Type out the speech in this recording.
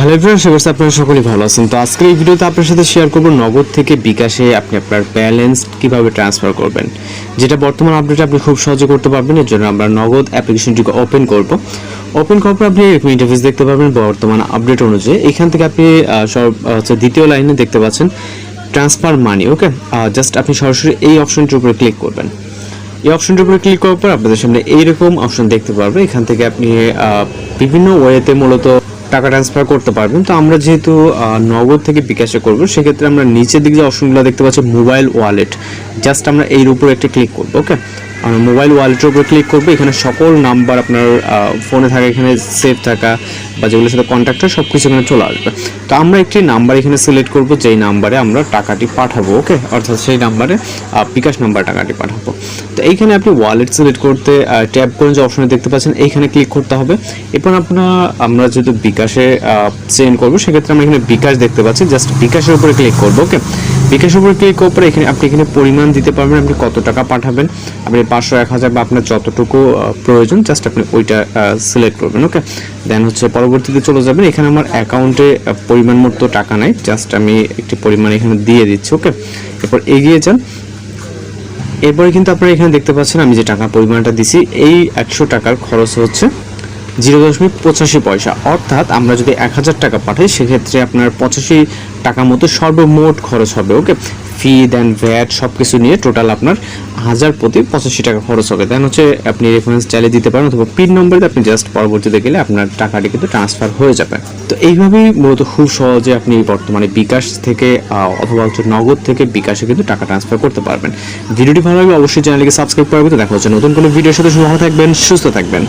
Hello everyone, আশা করছি আপনারা সকলেই ভালো আছেন। তো আজকের এই ভিডিওতে আপনার সাথে শেয়ার করব নগদ থেকে বিকাশে আপনি আপনার ব্যালেন্স কিভাবে ট্রান্সফার করবেন, যেটা বর্তমান আপডেটে আপনি খুব সহজে করতে পারবেন। এর জন্য আমরা নগদ অ্যাপ্লিকেশনটিকে ওপেন করব। ওপেন করার পর আপনি এরকম ইন্টারফেস দেখতে পাবেন বর্তমান আপডেট অনুযায়ী। এখান থেকে আপনি দ্বিতীয় লাইনে দেখতে পাচ্ছেন ট্রান্সফার মানি। ওকে, জাস্ট আপনি সরাসরি এই অপশনটির উপরে ক্লিক করবেন। এই অপশনটির উপরে ক্লিক করার পর আপনাদের সামনে এইরকম অপশন দেখতে পারবেন। এখান থেকে আপনি বিভিন্ন ওয়েতে মূলত টাকা ট্রান্সফার করতে পারবেন। তো আমরা যেহেতু নগদ থেকে বিকাশে করব, সেক্ষেত্রে আমরা নিচের দিকে যে অপশনগুলো দেখতে পাচ্ছি মোবাইল ওয়ালেট, জাস্ট আমরা এর উপরে একটা ক্লিক করবো। ওকে, আমরা মোবাইল ওয়ালেটের উপরে ক্লিক করবো। এখানে সকল নাম্বার আপনার ফোনে থাকা, এখানে সেভ থাকা বা যেগুলোর সাথে কন্ট্যাক্ট হয় সব কিছু এখানে চলে আসবে। তো আমরা একটি নাম্বার এখানে সিলেক্ট করব, যেই নাম্বারে আমরা টাকাটি পাঠাবো। ওকে, অর্থাৎ সেই নাম্বারে বিকাশ নাম্বার টাকাটি পাঠাবো। তো এইখানে আপনি ওয়ালেট সিলেক্ট করতে ট্যাপ করে যে অপশনে দেখতে পাচ্ছেন এইখানে ক্লিক করতে হবে। এরপর আমরা যেহেতু বিকাশে সেন্ড করবো, সেক্ষেত্রে আমরা এখানে বিকাশ দেখতে পাচ্ছি, জাস্ট বিকাশের উপরে ক্লিক করবো। ওকে, বিকাশের উপরে ক্লিক করার পরে এখানে আপনি পরিমাণ দিতে পারবেন, আপনি কত টাকা পাঠাবেন। আপনি 500, 1000 বা আপনার যতটুকু প্রয়োজন, জাস্ট আপনি ওইটা সিলেক্ট করবেন। ওকে, দেন পরবর্তীতে চলে যাবেন। এখানে আমার অ্যাকাউন্টে পরিমাণ মতো টাকা নাই, জাস্ট আমি একটি পরিমাণ এখানে দিয়ে দিচ্ছি। ওকে, এরপর এগিয়ে যান। এরপরে কিন্তু আপনারা এখানে দেখতে পাচ্ছেন আমি যে টাকা পরিমাণটা দিছি, এই 100 টাকার খরচ হচ্ছে 0.85 পয়সা। অর্থাৎ আমরা যদি 1000 টাকা পাঠাই, সেক্ষেত্রে আপনার 85 টাকা মতো সর্বমোট খরচ হবে। ওকে, ফি দেন ভ্যাট সব কিছু নিয়ে টোটাল আপনার 1000 প্রতি 85 টাকা খরচ হবে। দেন আপনি রেফারেন্স চাইলে দিতে পারেন, অথবা পিন নম্বরে আপনি জাস্ট পরবর্তীতে গেলে আপনার টাকাটি কিন্তু ট্রান্সফার হয়ে যাবে। তো এইভাবেই মূলত খুব সহজে আপনি বর্তমানে বিকাশ থেকে অথবা নগদ থেকে বিকাশে কিন্তু টাকা ট্রান্সফার করতে পারবেন। ভিডিওটি ভালো লাগলে অবশ্যই চ্যানেলকে সাবস্ক্রাইব করবেন। দেখা হচ্ছে নতুন কোনো ভিডিওর সাথে। ভালো থাকবেন, সুস্থ থাকবেন।